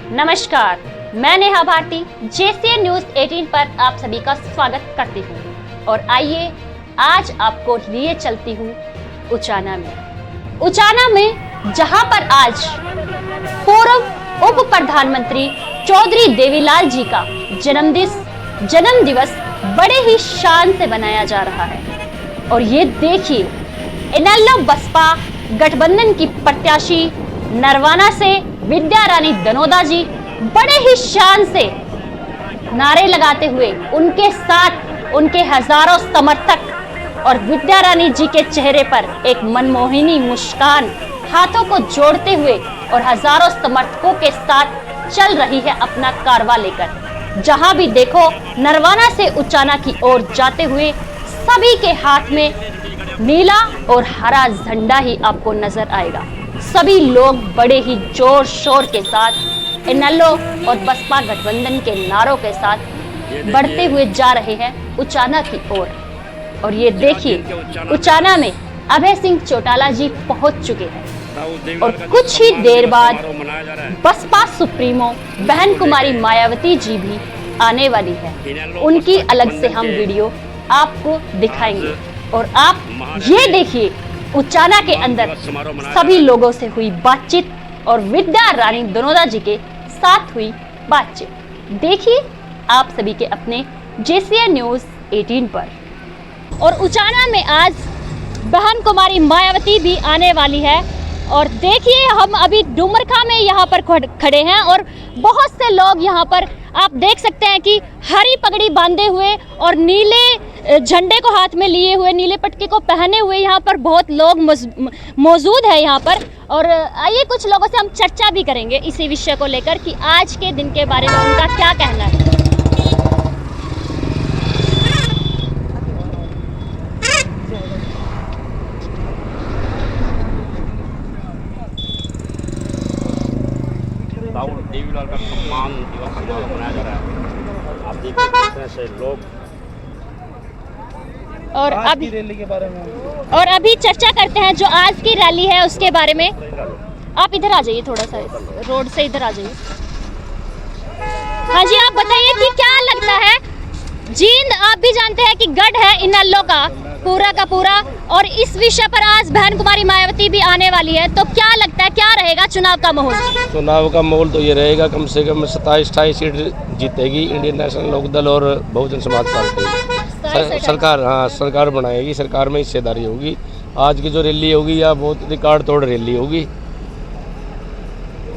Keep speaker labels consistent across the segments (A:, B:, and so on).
A: नमस्कार, मैं Neha Bharti JCN news 18 पर आप सभी का स्वागत करती हूँ और आइए आज आपको लिए चलती हूँ उचाना में जहाँ पर आज पूर्व उप प्रधानमंत्री चौधरी देवीलाल जी का जन्म दिवस बड़े ही शान से मनाया जा रहा है। और ये देखिए, इनेलो बसपा गठबंधन की प्रत्याशी नरवाना से विद्या रानी दनोदा जी बड़े ही शान से नारे लगाते हुए उनके साथ उनके हजारों समर्थक और विद्या रानी जी के चेहरे पर एक मनमोहिनी मुस्कान हाथों को जोड़ते हुए और हजारों समर्थकों के साथ चल रही है अपना कारवा लेकर। जहां भी देखो नरवाना से उचाना की ओर जाते हुए सभी के हाथ में नीला और हरा झंडा ही आपको नजर आएगा। सभी लोग बड़े ही जोर शोर के साथ इनेलो और बसपा गठबंधन के नारों के साथ बढ़ते हुए जा रहे हैं उचाना की ओर। और ये देखिए, उचाना में अभय सिंह चौटाला जी पहुंच चुके हैं और कुछ ही देर बाद बसपा सुप्रीमो बहन कुमारी मायावती जी भी आने वाली है। उनकी अलग से हम वीडियो आपको दिखाएंगे। और आप ये देखिए, उचाना के अंदर सभी लोगों से हुई बातचीत और विद्या रानी दनोदा जी के साथ हुई बातचीत देखिए आप सभी के अपने JCN न्यूज 18 पर। और उचाना में आज बहन कुमारी मायावती भी आने वाली है। और देखिए, हम अभी डुमरखा में यहाँ पर खड़े हैं और बहुत से लोग यहाँ पर आप देख सकते हैं कि हरी पगड़ी बांधे हुए और नीले झंडे को हाथ में लिए हुए, नीले पटके को पहने हुए यहाँ पर बहुत लोग मौजूद है यहाँ पर। और आइए कुछ लोगों से हम चर्चा भी करेंगे इसी विषय को लेकर कि आज के दिन के बारे में उनका क्या कहना है।
B: देवीलाल का सम्मान दिवस मनाया जा रहा है। आप देखिए किस तरह से लोग
A: और अभी रैली के बारे में और अभी चर्चा करते हैं जो आज की रैली है उसके बारे में। आप इधर आ जाइए, थोड़ा सा रोड से इधर आ जाइए। हाँ जी, आप बताइए कि क्या लगता है, जींद आप भी जानते हैं कि गढ़ है इनेलो का पूरा और इस विषय पर आज बहन कुमारी मायावती भी आने वाली है, तो क्या लगता है क्या रहेगा चुनाव का माहौल?
C: चुनाव का माहौल तो ये रहेगा, कम से कम 27-28 सीट जीतेगी इंडियन नेशनल लोकदल और बहुजन समाज पार्टी। सरकार बनाएगी, सरकार में हिस्सेदारी होगी। आज की जो रैली होगी यह बहुत रिकॉर्ड तोड़ रैली होगी।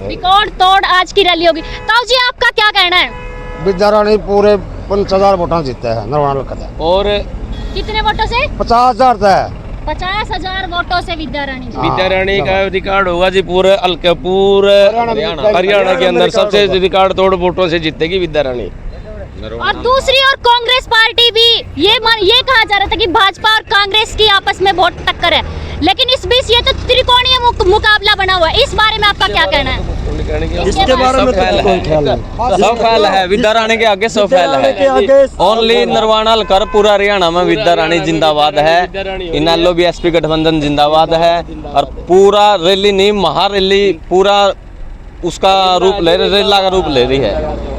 A: रिकॉर्ड तोड़ आज की रैली होगी। ताऊ जी, आपका क्या कहना है?
D: विद्या रानी पूरे 50,000 वोटा जीते हैं नरवाना का।
C: और
A: कितने वोटों से?
D: 50,000 है।
A: 50,000 वोटों से विद्या
C: रानी का रिकॉर्ड होगा जी। पूरे हरियाणा के अंदर सबसे रिकॉर्ड तोड़ वोटों से जीतेगी विद्या रानी।
A: और दूसरी ओर कांग्रेस पार्टी भी ये कहा जा रहा था कि भाजपा और कांग्रेस की आपस में बहुत टक्कर है, लेकिन इस बीच ये तो त्रिकोणीय मुकाबला बना हुआ है। इस बारे में आपका क्या कहना है?
D: इसके बारे में
E: सब फैल है, विद्या रानी के आगे सब फैल है। ओनली नरवाना हलकर पूरा हरियाणा में विद्या रानी जिंदाबाद है। इनेलो BSP गठबंधन जिंदाबाद है। और पूरा रैली नहीं, महारैली पूरा उसका रूप ले रही, रेला का रूप ले रही है।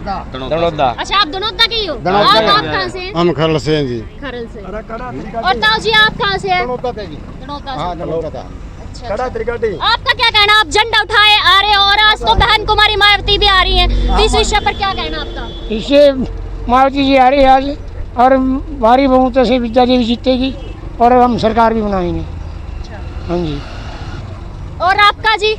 D: दनोदा।
A: अच्छा, आप दनोदा के ही हो? आप कहाँ से हैं?
D: हम खरल से हैं जी।
A: खरल से। और ताऊ जी, आप कहाँ से हैं? दनोदा से। अच्छा। आपका क्या कहना? आप झंडा उठाए आ रहे हो और आज तो बहन कुमारी मायावती भी आ रही हैं, तो इस विषय पर क्या कहना आपका?
F: इससे मायावती जी आ रही है आज और भारी बहुमत से विद्या जी भी जीतेगी और हम सरकार भी बनाएंगे। हाँ जी।
A: और आपका जी?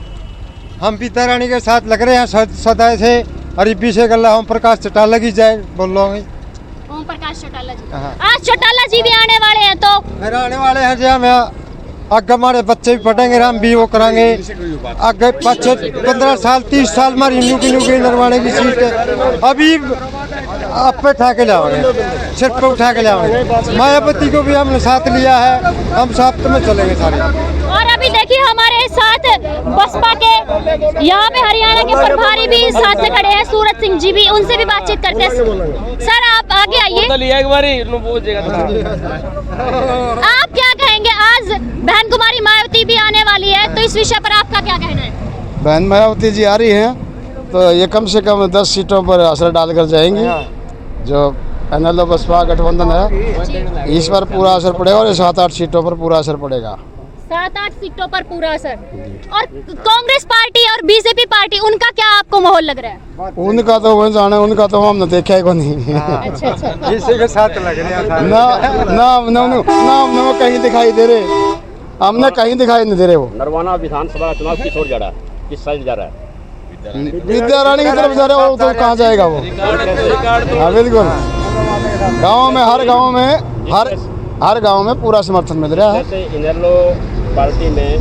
D: हम विद्या रानी के साथ लग रहे हैं सदा से। और पीछे गला ओम प्रकाश चौटाला की जाए बोल रहा हूँ।
A: ओम प्रकाश चौटाला जी आज चौटाला जी भी आने वाले हैं, तो
D: मेरा आने वाले हैं जी। हम आगे हमारे बच्चे भी पढ़ेंगे, हम भी वो करेंगे आगे। 15 साल 30 साल हमारी न्यूकी नरवाने की सीट है। अभी आप पे उठा के लाओगे, सिर पे उठा के लाओगे। मायावती को भी हमने साथ लिया है, हम साथ में चलेंगे सारे।
A: और अभी देखिए हमारे साथ बसपा के यहाँ पे हरियाणा के प्रभारी भी साथ में खड़े हैं, सूरज सिंह जी भी, उनसे भी बातचीत करते हैं। सर आप आगे आइए। आप क्या कहेंगे? आज बहन कुमारी मायावती भी आने वाली है, तो इस विषय पर आपका क्या कहना है?
D: बहन मायावती जी आ रही हैं तो
G: तो ये कम से कम 10 सीटों पर असर डालकर जाएंगी। जो एनएलओ बसपा गठबंधन है इस पर पूरा असर पड़ेगा और 7-8 सीटों पर पूरा असर पड़ेगा।
A: 7-8 सीटों पर पूरा असर। और कांग्रेस पार्टी और बीजेपी पार्टी, उनका क्या आपको माहौल लग रहा है?
G: उनका तो वही जाना, उनका तो हमने देखा ही को नहीं।
A: अच्छा अच्छा।
D: इसी के साथ लग रहे हैं
G: ना वो कहीं दिखाई दे रहे, हमने कहीं दिखाई नहीं दे रहे। वो
B: नरवाना विधानसभा चुनाव किस ओर जा रहा है, किस साइड जा रहा है?
G: विद्या रानी की तरफ जा रहे हो तो कहाँ जाएगा वो? हाँ बिल्कुल, गाँव में हर गांव में पूरा समर्थन मिल रहा है।
B: जैसे इनेलो पार्टी में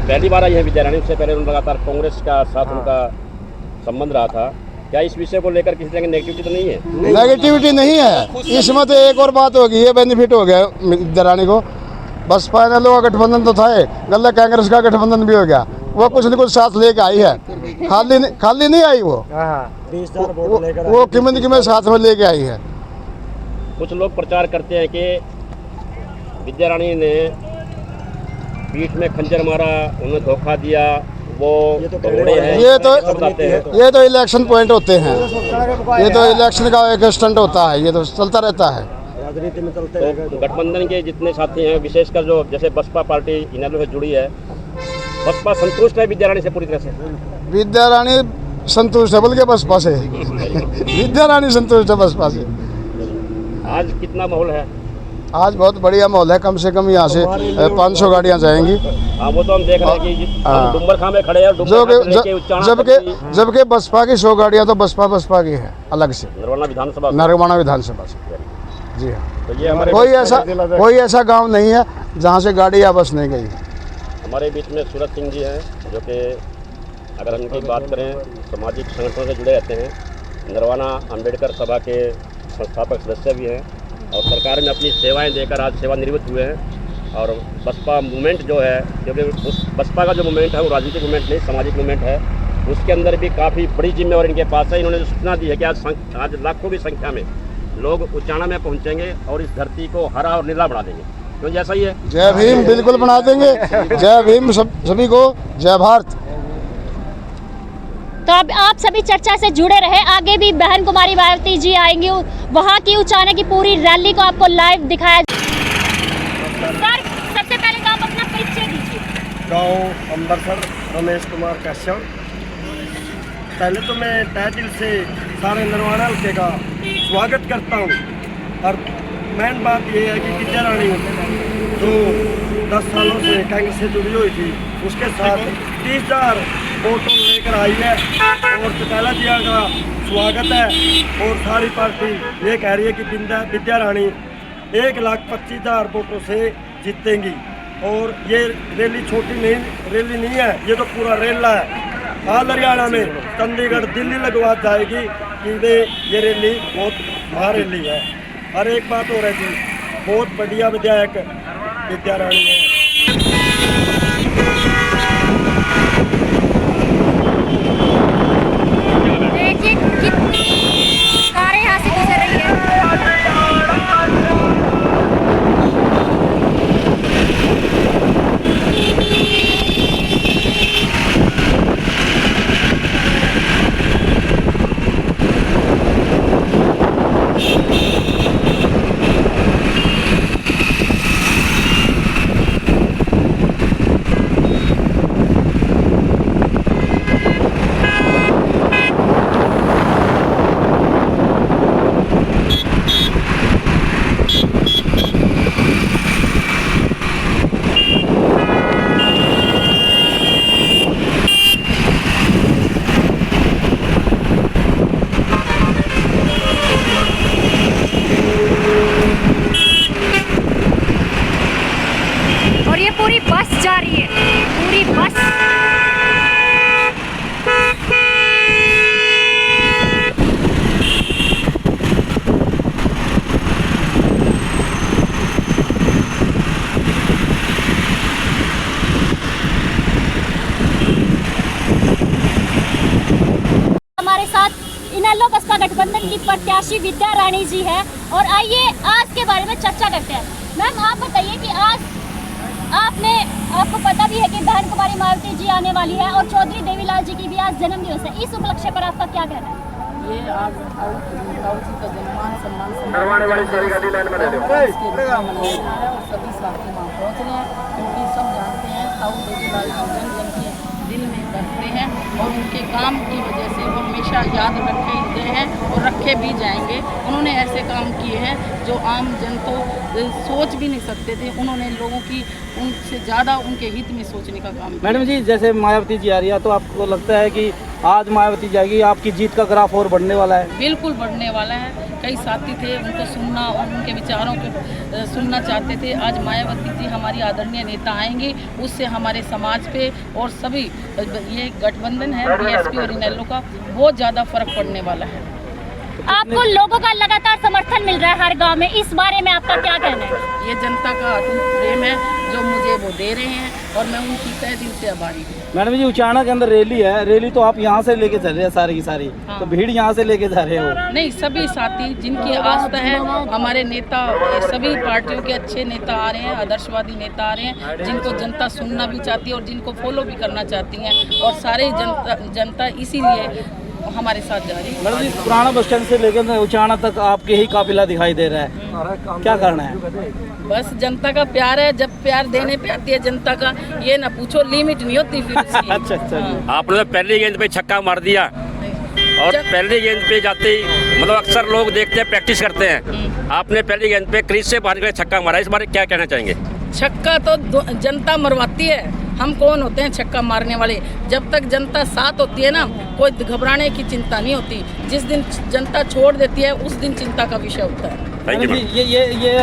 B: पहली बार आई है विद्या रानी, उससे पहले उन्होंने लगातार कांग्रेस का साथ उनका संबंध रहा था। क्या इस विषय को लेकर किसी तरह की नेगेटिविटी तो नहीं है?
G: नेगेटिविटी नहीं है इसमें। तो एक और बात होगी, ये बेनिफिट हो गया विद्या रानी को। बसपा एनएलओ का गठबंधन तो था, गलत कांग्रेस का गठबंधन भी हो गया। वो कुछ न कुछ साथ लेके आई है, खाली नहीं आई। वो किमें साथ में लेके आई है।
B: कुछ लोग प्रचार करते हैं कि विद्या रानी ने पीठ में खंजर मारा, उन्हें धोखा दिया, वो घोड़े हैं।
G: ये तो इलेक्शन पॉइंट होते हैं, ये तो इलेक्शन का एक स्टंट होता है, ये तो चलता रहता है राजनीति में।
B: तो गठबंधन के जितने साथी हैं, विशेषकर जो जैसे बसपा पार्टी इनेलो से जुड़ी है, बसपा संतुष्ट है विद्या रानी से पूरी तरह से?
G: विद्या रानी संतुष्ट है, बल्कि बसपा से विद्या रानी संतुष्ट है बसपा से।
B: आज कितना माहौल है?
G: आज बहुत बढ़िया माहौल है। कम से कम यहाँ से 500 गाड़ियाँ जाएंगी।
B: हाँ, वो तो हम देख रहे हैं कि हम डुम्बरखां में खड़े हैं।
G: जबकि बसपा की 100 गाड़ियाँ तो बसपा की है अलग से, नरवाना विधानसभा से। जी हाँ,
B: तो ये हमारे
G: कोई ऐसा गांव नहीं है जहाँ से गाड़ी या बस नहीं गई।
B: हमारे बीच में सूरज सिंह जी हैं, जो कि अगर हम इनकी बात करें सामाजिक संगठनों से जुड़े रहते हैं, नरवाना अंबेडकर सभा के संस्थापक सदस्य भी हैं और सरकार में अपनी सेवाएं देकर आज सेवानिवृत्त हुए हैं। और बसपा मूवमेंट जो है, क्योंकि उस बसपा का जो मूवमेंट है वो राजनीतिक मूवमेंट नहीं, सामाजिक मूवमेंट है, उसके अंदर भी काफ़ी बड़ी जिम्मेवारी इनके पास है। इन्होंने जो सूचना दी है कि आज लाखों की संख्या में लोग उचाना में पहुंचेंगे और इस धरती को हरा और नीला बना देंगे। क्यों जैसा ही है?
G: जय भीम बिल्कुल बना देंगे। जय भीम सभी को, जय भारत।
A: तो अब आप सभी चर्चा से जुड़े रहे, आगे भी बहन कुमारी मायावती जी आएंगी, वहाँ की उचाना की पूरी रैली को आपको लाइव दिखाया। सर, सबसे पहले तो आप अपना परिचय दीजिए।
H: गाँव अम्बरसर, रमेश कुमार कश्यप। पहले तो मैं तहे दिल से सारे नरवाना हल्के का स्वागत करता हूँ। और मेन बात ये है कि विद्या रानी जो 10 सालों से कांग्रेस से जुड़ी हुई थी, उसके साथ 30,000 वोट लेकर आई है और चौटाला जी का स्वागत है। और सारी पार्टी ये कह रही है कि विद्या रानी 1,25,000 वोटों से जीतेंगी। और ये रैली छोटी रैली नहीं है, ये तो पूरा रेला है। हाल हरियाणा में चंडीगढ़, दिल्ली लगवा जाएगी कि ये रैली बहुत महारैली है। और एक बात हो रही थी, बहुत बढ़िया विधायक विद्या रानी है।
A: देखिए कितनी कारें यहाँ से गुजर रही है। पूरी बस जा रही है, पूरी बस। हमारे साथ इनेलो बसपा गठबंधन की प्रत्याशी विद्या रानी जी है और आइए आज के बारे में चर्चा करते हैं। मैम, आप बताइए कि आज आपने आपको पता भी है कि बहन कुमारी मायावती जी आने वाली है और चौधरी देवीलाल जी की भी आज जन्मदिवस है। इस उपलक्ष्य पर आपका क्या कहना है?
I: ये आज ताऊ जी का सम्मान और सभी साथी वहाँ पहुँच रहे हैं, क्योंकि सब जानते हैं ताऊ देवीलाल जी जन के दिल में बसते हैं और उनके काम की वजह से वो हमेशा याद रखे गए हैं और रखे भी जाएंगे। उन्होंने ऐसे काम किए हैं जो आम जन तो सोच भी नहीं सकते थे। उन्होंने लोगों की उनसे ज़्यादा उनके हित में सोचने का काम किया।
J: मैडम जी, जैसे मायावती जी आ रही है तो आपको लगता है कि आज मायावती जाएगी, आपकी जीत का ग्राफ और बढ़ने वाला है?
I: बिल्कुल बढ़ने वाला है। कई साथी थे उनको सुनना और उनके विचारों को सुनना चाहते थे। आज मायावती जी हमारी आदरणीय नेता आएंगी, उससे हमारे समाज पे और सभी ये गठबंधन है बीएसपी और इनेलो का बहुत ज़्यादा फर्क पड़ने वाला है।
A: आपको लोगों का लगातार समर्थन मिल रहा है हर गांव में, इस बारे में आपका क्या कहना है?
I: ये जनता का अटूट प्रेम है जो मुझे वो दे रहे हैं और मैं उनकी तहे दिल से आभारी हूँ।
J: मैडम जी, उचाना के अंदर रैली है, रैली तो आप यहाँ से लेके चल रहे हैं सारी की सारी,
I: हाँ।
J: तो भीड़ यहाँ से लेके जा रहे हो?
I: नहीं, सभी साथी जिनकी आस्था है, हमारे नेता सभी पार्टियों के अच्छे नेता आ रहे हैं, आदर्शवादी नेता आ रहे हैं, जिनको जनता सुनना भी चाहती है और जिनको फॉलो भी करना चाहती हैं, और सारे जनता इसीलिए हमारे साथ जा रही है।
J: मैडम जी, पुराना बस स्टैंड से लेकर उचाना तक आपके ही काफिला दिखाई दे रहा है, क्या करना है?
I: बस जनता का प्यार है, जब प्यार देने पे आती है जनता का, ये ना पूछो, लिमिट नहीं होती फिर उसकी।
J: अच्छा।
I: हाँ।
B: आपने पहली गेंद पे छक्का मार दिया और पहली गेंद पे जाते ही मतलब अक्सर लोग देखते हैं, प्रैक्टिस करते हैं, आपने पहली गेंद पे क्रीज से बाहर निकले छक्का मारा, इस बारे क्या कहना चाहेंगे?
I: छक्का तो जनता मरवाती है, हम कौन होते हैं छक्का मारने वाले? जब तक जनता साथ होती है ना, कोई घबराने की चिंता नहीं होती। जिस दिन जनता छोड़ देती है उस दिन चिंता का विषय होता है।
J: मैडम जी, ये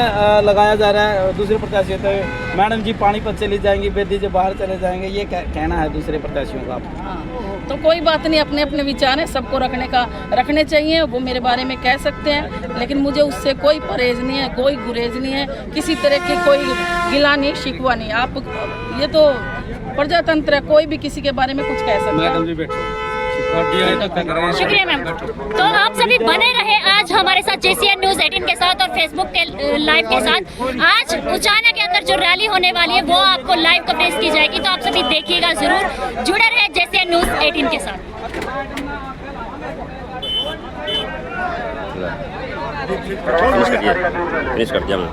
J: लगाया जा रहा है दूसरे प्रत्याशियों पे, मैडम जी पानीपत चली जाएंगी, बेदी जी बाहर चले जाएंगे, ये कहना है दूसरे प्रत्याशियों का?
I: हाँ, तो कोई बात नहीं, अपने अपने विचार हैं, सबको रखने चाहिए, वो मेरे बारे में कह सकते हैं, लेकिन मुझे उससे कोई परहेज नहीं है, कोई गुरेज नहीं है, किसी तरह की कोई गिला नहीं, शिकवा नहीं। आप ये तो प्रजातंत्र है, कोई भी किसी के बारे में कुछ कह सकता है।
J: मैडम जी बैठो।
A: शुक्रिया मैम। तो आप सभी बने रहे आज हमारे साथ JCN न्यूज़ 18 के साथ और फेसबुक के लाइव के साथ। आज उचाना के अंदर जो रैली होने वाली है वो आपको लाइव कवरेज की जाएगी, तो आप सभी देखिएगा जरूर, जुड़े रहे JCN न्यूज़ 18 के साथ।
B: फिनिश कर दिया मैं।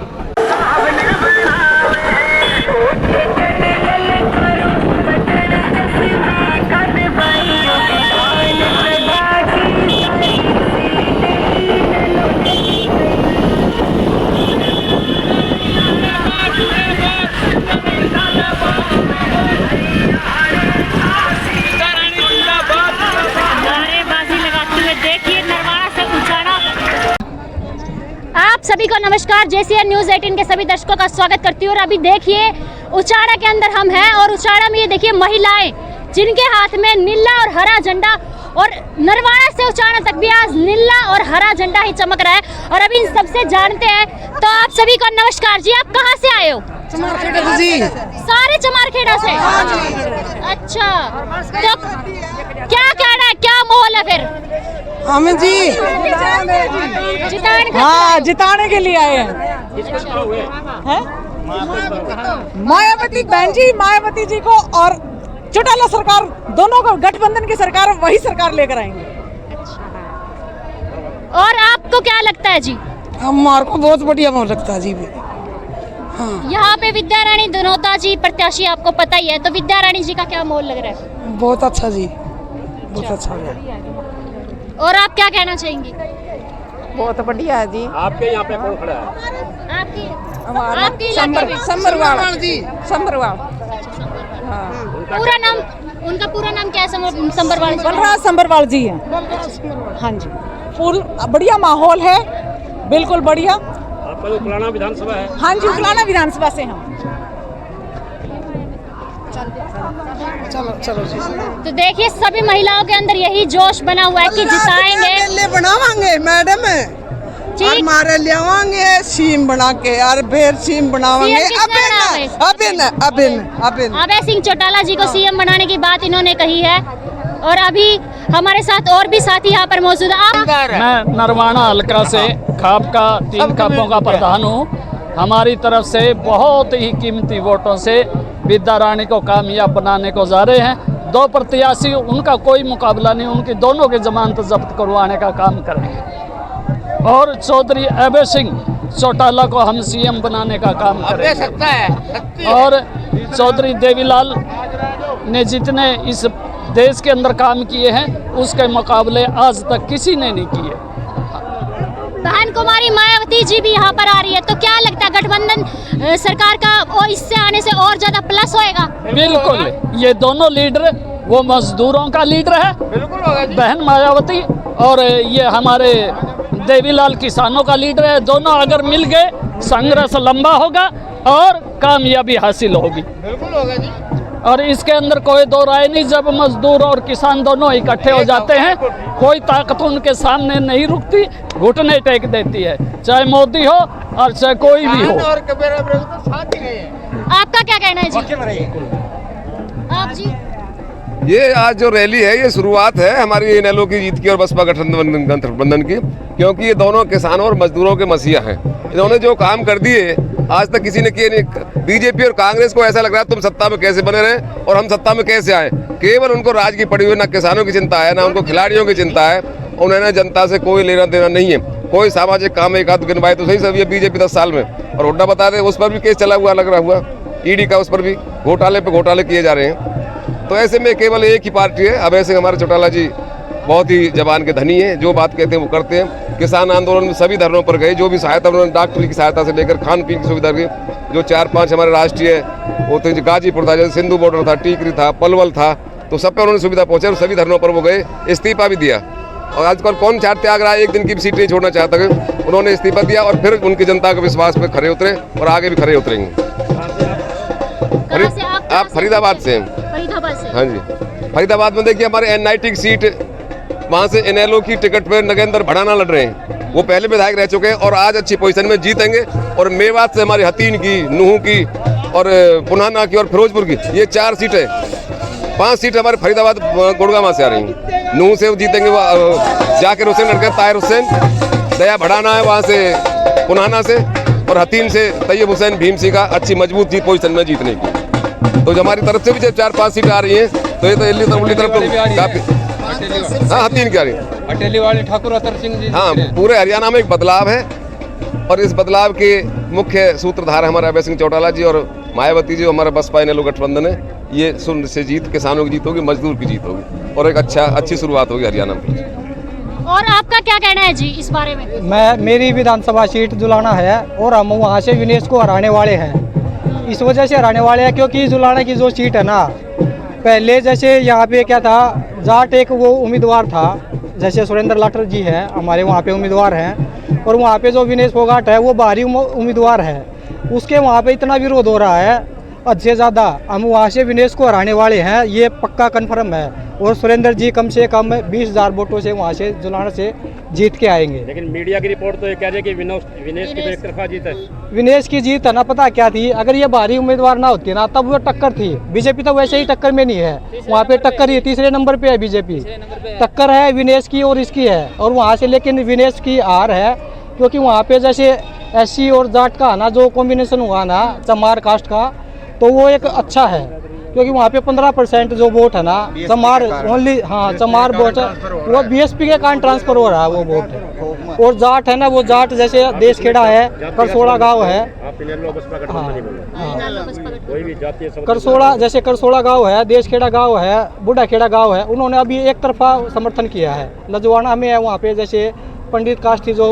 A: आप सभी को नमस्कार, JCN न्यूज़ 18 के सभी दर्शकों का स्वागत करती हूँ। और अभी देखिए उचाना के अंदर हम हैं और उचाना में ये देखिए महिलाएं जिनके हाथ में नीला और हरा झंडा, और नरवाना से उचाना तक भी आज नीला और हरा झंडा ही चमक रहा है। और अभी इन सबसे जानते हैं, तो आप सभी को नमस्कार जी। आप कहाँ से आए हो?
K: चमारखेड़ा जी। सारे
A: चमारखेड़ा से? अच्छा, तो क्या कहना है, क्या माहौल है फिर?
K: हम जी जिताने के लिए आए हैं। मायावती बहन जी, मायावती जी को और चौटाला सरकार, दोनों को गठबंधन की सरकार, वही सरकार लेकर आएंगे।
A: और आपको क्या लगता है जी?
K: हमारे को बहुत बढ़िया माहौल लगता है जी। हाँ।
A: यहाँ पे विद्या रानी धनोता जी प्रत्याशी आपको पता ही है, तो विद्या रानी जी का क्या माहौल लग रहा है?
K: बहुत अच्छा जी, बहुत अच्छा।
A: और आप क्या कहना चाहेंगी?
K: बहुत बढ़िया है जी।
B: आपके यहाँ पे कौन खड़ा है?
A: आपकी
K: संबरवाल जी, संबरवाल।
A: पूरा नाम, उनका पूरा नाम क्या है? संबरवाल,
K: बलराज संबरवाल जी है। हाँ जी, फुल बढ़िया माहौल है, बिल्कुल बढ़िया।
B: आपका उकलाना विधानसभा है?
K: हाँ जी, उकलाना विधानसभा से हम। चलो जी।
A: तो देखिए सभी महिलाओं के अंदर यही जोश बना हुआ है कि जिताएंगे,
K: बनावांगे मैडम, हमारे लियावांगे सीम बना के, और फिर सीम बनावांगे।
A: अभय सिंह चौटाला जी को सीएम बनाने की बात इन्होंने कही है। और अभी हमारे साथ और भी साथी यहाँ पर मौजूद है।
L: मैं नरवाना हल्का से खाप का 3 खापों का प्रधान हूँ। हमारी तरफ से बहुत ही कीमती वोटों से विद्या रानी को कामयाब बनाने को जा रहे हैं। 2 प्रत्याशी, उनका कोई मुकाबला नहीं, उनकी दोनों की जमानत जब्त करवाने का काम करेंगे और चौधरी अभय सिंह चौटाला को हम सीएम बनाने का काम करेंगे। और चौधरी देवीलाल ने जितने इस देश के अंदर काम किए हैं उसके मुकाबले आज तक किसी ने नहीं किए।
A: बहन कुमारी मायावती जी भी यहाँ पर आ रही है, तो क्या लगता है गठबंधन सरकार का वो इससे आने से और ज्यादा प्लस होएगा?
L: बिल्कुल, ये दोनों लीडर, वो मजदूरों का लीडर है बहन मायावती, और ये हमारे देवीलाल किसानों का लीडर है। दोनों अगर मिल गए संघर्ष लंबा होगा और कामयाबी हासिल होगी।
J: बिल्कुल होगा जी।
L: और इसके अंदर कोई दो राय नहीं, जब मजदूर और किसान दोनों इकट्ठे हो जाते हैं कोई ताकत उनके सामने नहीं रुकती, घुटने टेक देती है, चाहे मोदी हो और चाहे कोई भी हो।
A: आपका क्या कहना है जी? आप जी?
M: ये आज जो रैली है ये शुरुआत है हमारी इनेलो की जीत की और बसपा गठबंधन की, क्योंकि ये दोनों किसानों और मजदूरों के मसीहा हैं। इन्होंने जो काम कर दिए आज तक किसी ने किए नहीं। बीजेपी और कांग्रेस को ऐसा लग रहा है तुम सत्ता में कैसे बने रहे और हम सत्ता में कैसे आए। केवल उनको राज की पड़ी हुई, ना किसानों की चिंता है, ना उनको खिलाड़ियों की चिंता है। उन्हें जनता से कोई लेना देना नहीं है। कोई सामाजिक काम एक आध गिनवाए तो सही सब ये बीजेपी 10 साल में। और हुड्डा बता दे उस पर भी केस चला हुआ लग रहा हुआ, ईडी का, उस पर भी घोटाले पे घोटाले किए जा रहे हैं। तो ऐसे में केवल एक ही पार्टी है। अभय सिंह हमारे चौटाला जी बहुत ही जबान के धनी हैं, जो बात कहते हैं वो करते हैं। किसान आंदोलन में सभी धरनों पर गए, जो भी सहायता उन्होंने डॉक्टरी की सहायता से लेकर खान पीन की सुविधा की, जो 4-5 हमारे राष्ट्रीय वो तो गाजीपुर था, जैसे सिंधु बॉर्डर था, टीकरी था, पलवल था, तो सब पे उन्होंने सुविधा पहुँचा और सभी धरनों पर वो गए, इस्तीफा भी दिया। और आजकल कौन त्याग रहा है, एक दिन की भी सीट नहीं छोड़ना चाहता है, उन्होंने इस्तीफा दिया और फिर उनकी जनता के विश्वास पर खड़े उतरे और आगे भी खड़े उतरेंगे। आप फरीदाबाद से हैं?
A: फरीदाबाद से।
M: हाँ जी, फरीदाबाद में देखिए हमारे NIT की सीट, वहाँ से इनेलो की टिकट पे नगेंद्र भड़ाना लड़ रहे हैं। वो पहले विधायक रह चुके हैं और आज अच्छी पोजीशन में जीतेंगे। और मेवात से हमारी हतीन की, नूह की और पुनाना की और फिरोजपुर की, ये 4 सीटें, 5 सीट हमारे फरीदाबाद गुड़गांव से आ रही हैं। नूह से वो जीतेंगे, वो जाकिर हुसैन लड़के, ताहिर हुसैन, दया भड़ाना है वहाँ से पुनाना से, और हतीन से तैयब हुसैन भीमसी का अच्छी मजबूत जीत पोजीशन में जीतने की। तो जो हमारी तरफ से भी जब 4-5 सीटें आ रही हैं तो ये तो उल्ली तरफ काफी, हाँ हतीन की आ रही है,
J: अटेली वाले ठाकुर अतर सिंह जी।
M: हाँ, पूरे हरियाणा में एक बदलाव है और इस बदलाव के मुख्य सूत्रधार हमारे अभय सिंह चौटाला जी और मायावती जी, हमारा बसपा इनेलो गठबंधन है। ये सुन से जीत किसानों की जीत होगी, मजदूर की जीत होगी और एक अच्छी शुरुआत होगी हरियाणा में।
A: और आपका क्या कहना है जी इस बारे में?
F: मेरी विधानसभा सीट जुलाना है और हम वहाँ से विनेश को हराने वाले हैं। इस वजह से हराने वाले हैं क्योंकि जुलाना की जो सीट है ना, पहले जैसे यहाँ पे क्या था, जाट एक वो उम्मीदवार था, जैसे सुरेंद्र लाटर जी है हमारे वहाँ पे उम्मीदवार हैं, और वहाँ पे जो विनेश फोगाट है वो बाहरी उम्मीदवार है, उसके वहाँ पे इतना विरोध हो रहा है हद से ज़्यादा। हम वहाँ से विनेश को हराने वाले हैं, ये पक्का कन्फर्म है। और सुरेंद्र जी कम से कम 20,000 वोटों से वहाँ से जुलाना से जीत के आएंगे।
B: लेकिन मीडिया की रिपोर्ट तो ये कह रही है कि विनेश की एक तरफा जीत है।
F: विनेश की जीत है ना, पता क्या थी, अगर ये बाहरी उम्मीदवार ना होती ना तब वो टक्कर थी। बीजेपी तो वैसे ही टक्कर में नहीं है, वहाँ पे टक्कर ही 3रे नंबर पे है बीजेपी, टक्कर है विनेश की और इसकी है। और वहाँ से लेकिन विनेश की हार है क्योंकि वहाँ पे जैसे SC और जाट का ना जो कॉम्बिनेशन हुआ ना, चमार कास्ट का, तो वो एक अच्छा है क्योंकि वहाँ पे 15% जो वोट है ना चमार ओनली, हाँ चमार वोट है, वो BSP के कारण ट्रांसफर हो रहा है वो वोट। और जाट है ना, वो जाट जैसे देशखेड़ा है, करसोड़ा गांव है, करसोड़ा जैसे करसोड़ा गांव है, देशखेड़ा गांव है, बूढ़ाखेड़ा गांव है, उन्होंने अभी एक तरफा समर्थन किया है। लजवाना में है वहाँ पे जैसे पंडित कास्ट थी जो,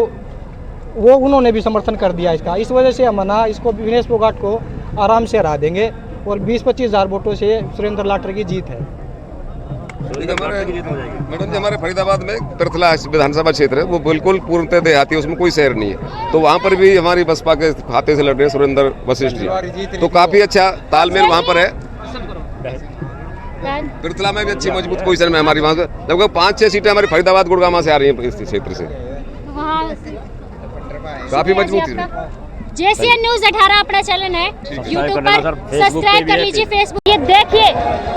F: वो उन्होंने भी समर्थन कर दिया इसका। इस वजह से हम ना इसको विनेश फोगाट को आराम से हरा देंगे और 20-25 हज़ार वोटों से सुरेंद्र लाटर की जीत है।
M: मैडम जी हमारे फरीदाबाद में पिरथला विधानसभा क्षेत्र है, वो बिल्कुल पूर्णतः देहाती है, उसमें कोई शहर नहीं है। तो वहाँ पर भी हमारी बसपा के खाते से लड़ रहे हैं सुरेंद्र वशिष्ठ जी, तो काफ़ी अच्छा तालमेल वहाँ पर है। पिरथला में भी अच्छी मजबूत पोजीशन में हमारी, वहाँ से लगभग 5-6 सीटें हमारी फरीदाबाद गुड़गांव से आ रही हैं इस क्षेत्र से, काफ़ी मजबूत है।
A: JCN न्यूज 18 अपना चैनल है यूट्यूब पर, सब्सक्राइब कर लीजिए। फेसबुक ये देखिए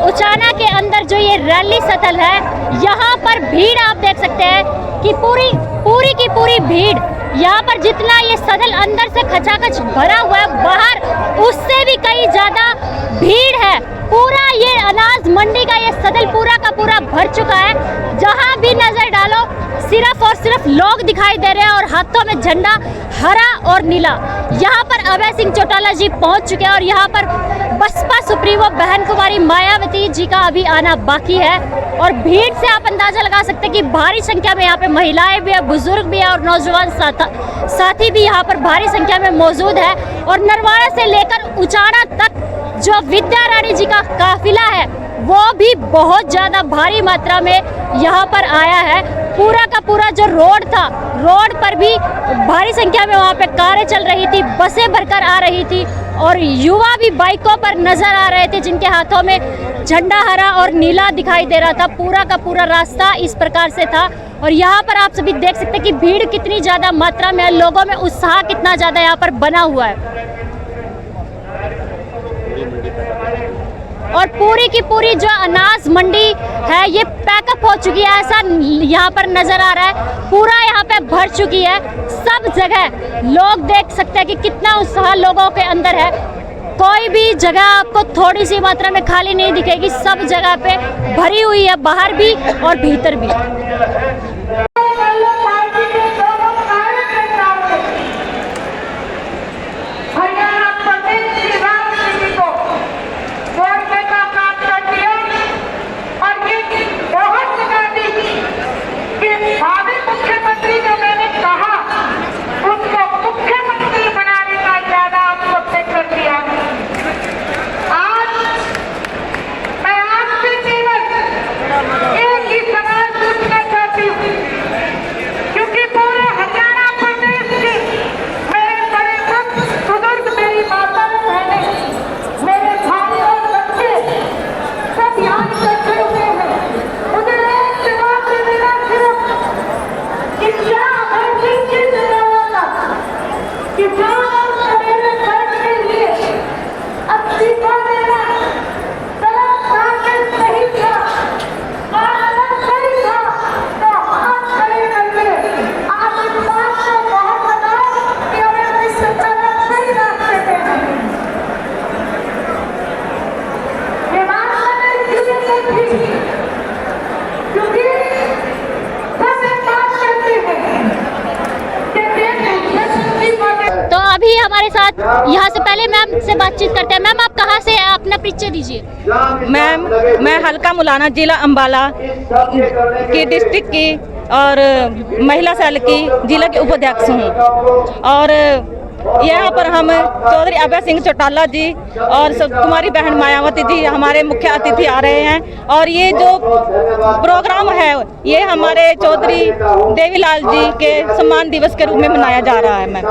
A: उचाना के अंदर जो ये रैली स्थल है, यहाँ पर भीड़ आप देख सकते हैं कि पूरी की पूरी भीड़, यहाँ पर जितना ये स्थल अंदर से खचाखच भरा हुआ है, बाहर उससे भी कहीं ज्यादा भीड़ है। पूरा ये अनाज मंडी का ये स्थल पूरा का पूरा भर चुका है। जहाँ भी नजर डालो सिर्फ और सिर्फ लोग दिखाई दे रहे हैं और हाथों में झंडा हरा और नीला। यहाँ पर अभय सिंह चौटाला जी पहुँच चुके हैं और यहाँ पर बसपा सुप्रीमो बहन कुमारी मायावती जी का अभी आना बाकी है। और भीड़ से आप अंदाजा लगा सकते हैं कि भारी संख्या में यहाँ पे महिलाएं भी है, बुजुर्ग भी है और नौजवान साथी भी यहाँ पर भारी संख्या में मौजूद है। और नरवाड़ा से लेकर उचाना तक जो विद्या रानी जी का काफिला है वो भी बहुत ज़्यादा भारी मात्रा में यहाँ पर आया है। पूरा का पूरा जो रोड था, रोड पर भी भारी संख्या में वहाँ पे कारें चल रही थी, बसें भरकर आ रही थी और युवा भी बाइकों पर नजर आ रहे थे जिनके हाथों में झंडा हरा और नीला दिखाई दे रहा था। पूरा का पूरा रास्ता इस प्रकार से था और यहाँ पर आप सभी देख सकते हैं कि भीड़ कितनी ज़्यादा मात्रा में है, लोगों में उत्साह कितना ज़्यादा यहाँ पर बना हुआ है। और पूरी की पूरी जो अनाज मंडी है ये पैकअप हो चुकी है, ऐसा यहाँ पर नजर आ रहा है। पूरा यहाँ पे भर चुकी है, सब जगह लोग देख सकते हैं कि कितना उत्साह लोगों के अंदर है। कोई भी जगह आपको थोड़ी सी मात्रा में खाली नहीं दिखेगी, सब जगह पे भरी हुई है, बाहर भी और भीतर भी।
N: मुख्यमंत्री जो मैंने कहा उनको मुख्यमंत्री बनाने का इरादा आपको तय कर दिया। आज मैं आपसे केवल एक ही सवाल पूछना चाहती हूँ, क्योंकि पूरे हरियाणा प्रदेश के मेरे बड़े बुजुर्ग, मेरी माता बहने, मेरे भाई और बच्चे सब यहाँ इकट्ठे हुए हैं। मुझे एक जवाब देना सिर्फ क्या किसान मेरे घर के लिए अस्तीफा देना सही था और अगर सही था तो हाथ खड़े करके आप इस बात को बहुत बताओ कि हमें इस सही रास्ते पे हैं। ये बात मैंने इसलिए नहीं थी क्योंकि सब एक बात करते हैं।
A: तो अभी हमारे साथ यहाँ से पहले मैम से बातचीत करते हैं। मैम आप कहाँ से हैं, अपना परिचय दीजिए।
O: मैम मैं हल्का मुलाना जिला अंबाला की डिस्ट्रिक्ट की और महिला सेल की जिला के उपाध्यक्ष हूँ। और यहाँ पर हम चौधरी अभय सिंह चौटाला जी और कुमारी बहन मायावती जी हमारे मुख्य अतिथि आ रहे हैं। और ये जो प्रोग्राम है ये हमारे चौधरी देवीलाल जी के सम्मान दिवस के रूप में मनाया जा रहा है। मैम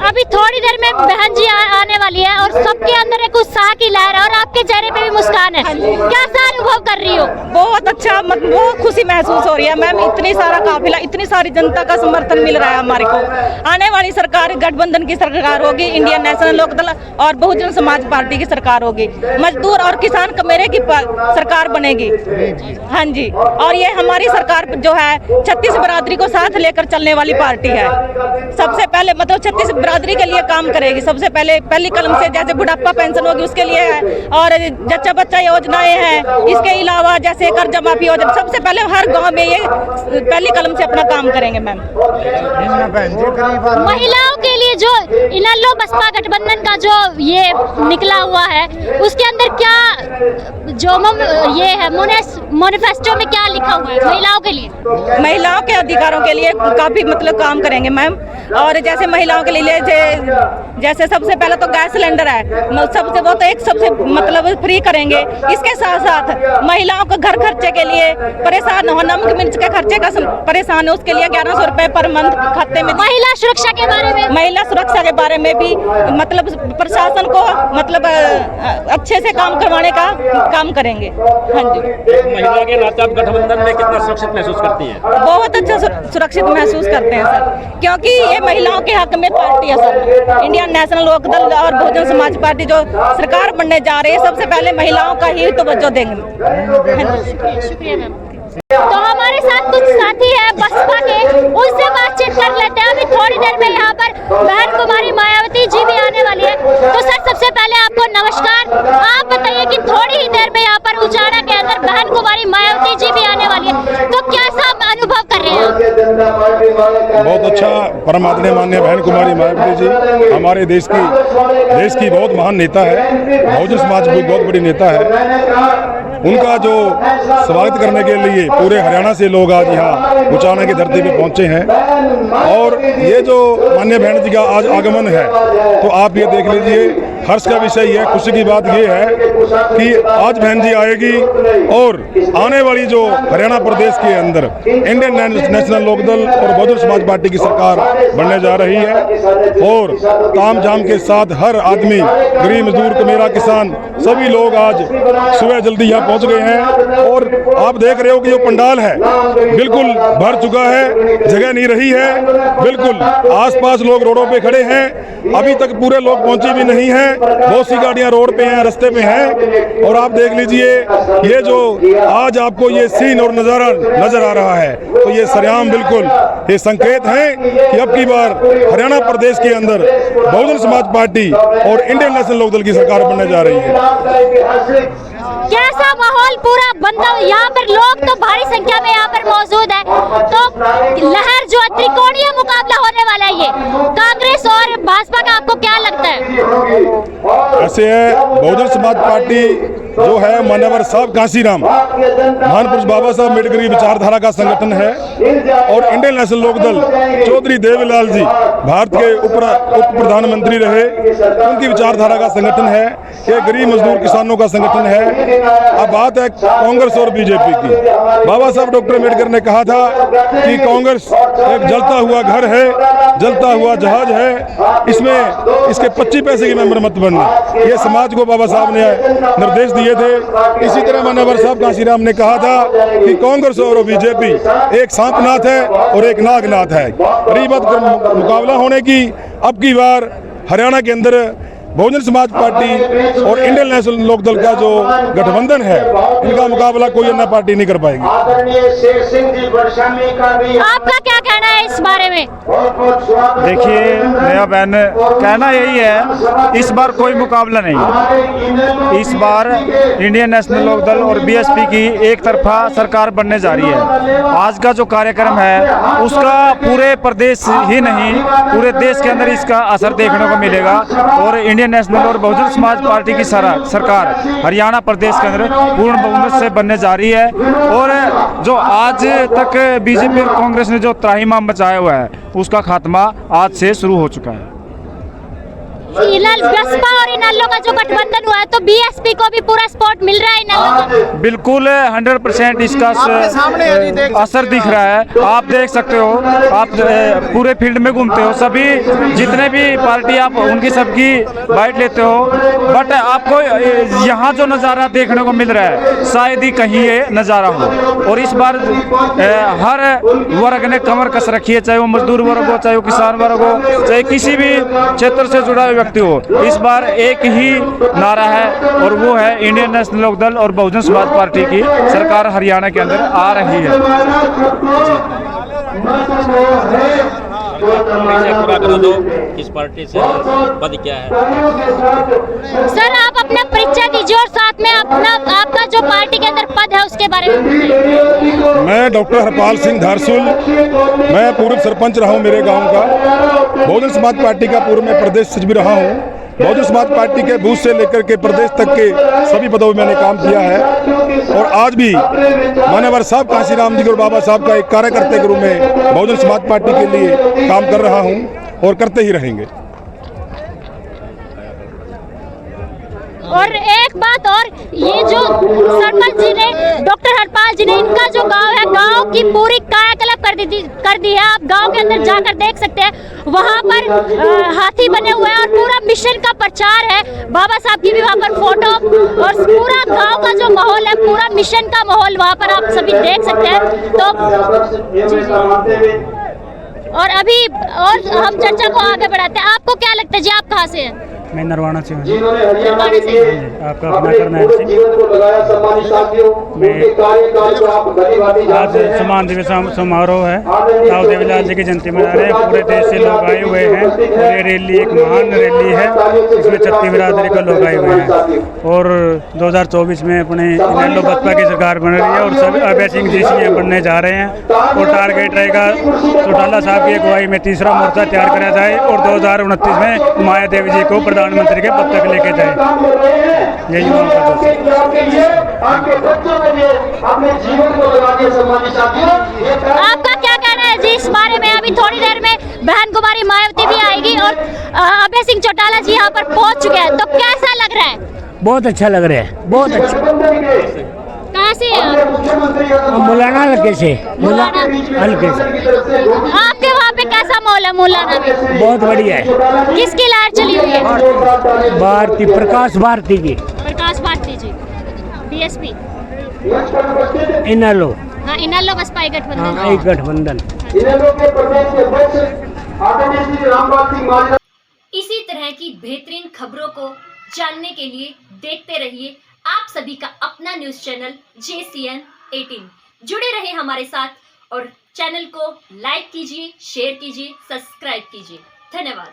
A: अभी थोड़ी देर में बहन जी आने वाली है और सबके अंदर एक उत्साह की लहर है और आपके चेहरे पे भी मुस्कान है। क्या सा अनुभव कर रही हो?
O: बहुत अच्छा, बहुत खुशी महसूस हो रही है मैम। इतनी सारा काफिला, इतनी सारी जनता का समर्थन मिल रहा है हमारे को। आने वाली सरकार गठबंधन की सरकार होगी, इंडियन नेशनल लोकदल और बहुजन समाज पार्टी की सरकार होगी, मजदूर और किसान कमेरे की सरकार बनेगी। हाँ जी, और ये हमारी सरकार जो है 36 बिरादरी को साथ लेकर चलने वाली पार्टी है। सबसे पहले मतलब 36 बिरादरी के लिए काम करेगी। सबसे पहले पहली कलम से जैसे बुढ़ापा पेंशन होगी उसके लिए है, और जच्चा बच्चा योजनाएं हैं। इसके अलावा जैसे कर्जा माफी योजना, सबसे पहले हर गाँव में ये पहली कलम से अपना काम करेंगे। मैम
A: महिलाओं के लिए जो इनेलो बसपा गठबंधन का जो ये निकला हुआ है उसके अंदर क्या जो ये है मैनिफेस्टो में क्या लिखा हुआ है महिलाओं के लिए?
O: महिलाओं के अधिकारों के लिए काफी मतलब काम करेंगे मैम। और जैसे महिलाओं के लिए जैसे सबसे पहले तो गैस सिलेंडर है, सबसे वो तो एक सबसे मतलब फ्री करेंगे। इसके साथ साथ महिलाओं को घर खर्चे के लिए परेशान हो, नमक मिर्च के खर्चे का परेशान है, उसके लिए 1100 रुपए पर मंथ खाते में।
A: महिला सुरक्षा के बारे में,
O: महिला सुरक्षा के बारे में भी मतलब प्रशासन को मतलब अच्छे से काम करवाने का काम करेंगे। हाँ जी,
B: महिला के नाते आप गठबंधन में कितना सुरक्षित महसूस करती हैं?
O: बहुत अच्छा सुरक्षित महसूस करते हैं सर, क्योंकि ये महिलाओं के हक में पार्टी है सर। इंडियन नेशनल लोकदल और बहुजन समाज पार्टी जो सरकार बनने जा रही है, सबसे पहले महिलाओं का ही तवज्जो देंगे।
A: शुक्रिया मैम। तो हमारे साथ कुछ साथी हैं बसपा के, उनसे बातचीत कर लेते हैं। अभी थोड़ी देर में यहाँ पर बहन कुमारी मायावती जी भी आने वाली है। तो सर सबसे पहले आपको नमस्कार। आप बताइए कि थोड़ी ही देर में यहाँ पर उचाना के अंदर बहन कुमारी मायावती जी भी आने वाली है, तो कैसा अनुभव कर रहे हैं?
P: बहुत अच्छा, परम आदरणीय माननीय बहन कुमारी मायावती जी हमारे देश की बहुत महान नेता है, बहुजन समाज की बहुत बड़ी नेता है। उनका जो स्वागत करने के लिए पूरे हरियाणा से लोग आज यहाँ उचाना की धरती पे पहुँचे हैं। और ये जो माननीय बहन जी का आज आगमन है, तो आप ये देख लीजिए, हर्ष का विषय है, खुशी की बात ये है कि आज बहन जी आएगी और आने वाली जो हरियाणा प्रदेश के अंदर इंडियन नेशनल लोकदल और बहुजन समाज पार्टी की सरकार बनने जा रही है। और ताम झाम के साथ हर आदमी, गरीब मजदूर, कमेरा, किसान, सभी लोग आज सुबह जल्दी यहाँ पहुँच गए हैं। और आप देख रहे हो कि जो पंडाल है बिल्कुल भर चुका है, जगह नहीं रही है, बिल्कुल आसपास लोग रोडों पे खड़े हैं। अभी तक पूरे लोग पहुंचे भी नहीं हैं, बहुत सी गाड़ियां रोड पे हैं, रास्ते पे हैं। और आप देख लीजिए, ये जो आज आपको ये सीन और नजारा नजर आ रहा है, तो ये सरेआम बिल्कुल ये संकेत है कि अब की बार हरियाणा प्रदेश के अंदर बहुजन समाज पार्टी और इंडियन नेशनल लोकदल की सरकार बनने जा रही है।
A: कैसा माहौल पूरा बंदा, यहाँ पर लोग तो भारी संख्या में यहाँ पर मौजूद है। तो लहर जो त्रिकोणीय मुकाबला होने वाला है, ये कांग्रेस और भाजपा का, आपको क्या लगता है?
P: ऐसे है, बहुजन समाज पार्टी जो है मान्यवर साहब कांसीराम, महान पुरुष बाबा साहब अम्बेडकर की विचारधारा का संगठन है। और इंडियन नेशनल लोकदल चौधरी देवीलाल जी भारत के उप प्रधानमंत्री रहे, उनकी विचारधारा का संगठन है। ये गरीब मजदूर किसानों का संगठन है। अब बात है कांग्रेस और बीजेपी की। बाबा साहब डॉक्टर अम्बेडकर ने कहा था कि कांग्रेस एक जलता हुआ घर है, जलता हुआ जहाज है, इसमें इसके 25 पैसे की मेंबर मत बनना। ये समाज को बाबा साहब ने निर्देश दिए थे। इसी तरह मान्यवर साहब कांसीराम ने कहा था कि कांग्रेस और बीजेपी एक सांपनाथ है और एक नागनाथ है। गरीबत का मुकाबला होने की अब की बार हरियाणा के अंदर बहुजन समाज पार्टी और इंडियन नेशनल लोकदल का जो गठबंधन है, इनका मुकाबला कोई अन्य पार्टी नहीं कर पाएगी।
A: आपका क्या कहना है इस बारे में?
Q: देखिए मेरा बहन, कहना यही है, इस बार कोई मुकाबला नहीं है। इस बार इंडियन नेशनल लोकदल और बीएसपी की एक तरफा सरकार बनने जा रही है। आज का जो कार्यक्रम है उसका पूरे प्रदेश ही नहीं, पूरे देश के अंदर इसका असर देखने को मिलेगा। और इंडियन नेशनल और बहुजन समाज पार्टी की सरकार हरियाणा प्रदेश के अंदर पूर्ण बहुमत से बनने जा रही है। और जो आज तक बीजेपी और कांग्रेस ने जो त्राहिमाम मचाया हुआ है, उसका खात्मा आज से शुरू हो चुका है।
A: बसपा और इनेलो का जो गठबंधन हुआ है, तो बीएसपी को भी पूरा सपोर्ट मिल रहा है इनेलो का?
Q: बिल्कुल 100% इसका असर दिख रहा है। आप देख सकते हो, आप पूरे फील्ड में घूमते हो, सभी जितने भी पार्टी आप उनकी सबकी बाइट लेते हो, बट आपको यहाँ जो नज़ारा देखने को मिल रहा है शायद ही कहीं ये नज़ारा हो। और इस बार हर वर्ग ने कमर कस रखी है, चाहे वो मजदूर वर्ग हो, चाहे वो किसान वर्ग हो, चाहे किसी भी क्षेत्र से जुड़ा व्यक्ति हो। इस बार एक ही नारा है और वो है इंडियन नेशनल लोकदल और बहुजन समाज पार्टी की सरकार हरियाणा के अंदर आ रही है।
B: किस पार्टी से पद क्या है?
A: सर आप अपना परिचय दीजिए और साथ में आपका जो पार्टी के अंदर पद है उसके बारे में बताइए।
P: मैं डॉक्टर हरपाल सिंह धारसुल, मैं पूर्व सरपंच रहा हूँ मेरे गांव का। बहुजन समाज पार्टी का पूर्व में प्रदेश सचिव रहा हूँ। बहुजन समाज पार्टी के बूथ से लेकर के प्रदेश तक के सभी पदों में मैंने काम किया है। और आज भी मान्यवर साहब कांसीराम जी और बाबा साहब का एक कार्यकर्ता के रूप में बहुजन समाज पार्टी के लिए काम कर रहा हूं और करते ही रहेंगे।
A: और एक बात और, ये जो सरपंच जी ने, डॉक्टर हरपाल जी ने, इनका जो गांव है, गांव की पूरी कायाकल्प कर दी है। आप गांव के अंदर जाकर देख सकते हैं, वहां पर हाथी बने हुए हैं और पूरा मिशन का प्रचार है। बाबा साहब की भी वहां पर फोटो और पूरा गांव का जो माहौल है, पूरा मिशन का माहौल वहां पर आप सभी देख सकते हैं। तो और अभी और हम चर्चा को आगे बढ़ाते हैं। आपको क्या लगता है जी, आप कहाँ से हैं?
R: मैं नरवाना से हूँ।
A: नरवाना से।
R: आपका अपना करना है। आज सम्मान दिवस समारोह है, ताऊ देवीलाल जी की जयंती मना रहे हैं। पूरे देश से लोग आए हुए हैं और ये रैली एक महान रैली है, इसमें छत्तीस बिरादरी के लोग आए हुए हैं। और 2024 में अपने इनेलो बसपा की सरकार बन रही है और सब अभय सिंह जी सीएम बनने जा रहे हैं। और टारगेट रहेगा चौटाला साहब की अगुवाई में तीसरा मोर्चा तैयार करा जाए और 2029 में माया देवी जी को प्रधानमंत्री के पद तक लेके जाए। यही
A: आपका क्या कहना है जी इस बारे में? अभी थोड़ी देर में बहन कुमारी मायावती भी आएगी और अभय सिंह चौटाला जी यहाँ पर पहुँच चुके हैं, तो कैसा लग रहा है?
R: बहुत अच्छा लग रहा है, बहुत अच्छा।
A: कहाँ से हैं आप?
R: मुलाना हल्के से, हल्के से।
A: आपके वहाँ पे कैसा माहौल है मुलाना में?
R: बहुत बढ़िया है।
A: किसकी लहर चली हुई है?
R: भारती, प्रकाश भारती की।
A: प्रकाश भारती जी, बीएसपी,
R: इनेलो।
A: हाँ, इनेलो बसपा एक गठबंधन।
R: हाँ, एक गठबंधन।
A: इसी तरह की बेहतरीन खबरों को जानने के लिए देखते रहिए आप सभी का अपना न्यूज चैनल JCN 18। जुड़े रहे हमारे साथ और चैनल को लाइक कीजिए, शेयर कीजिए, सब्सक्राइब कीजिए। धन्यवाद।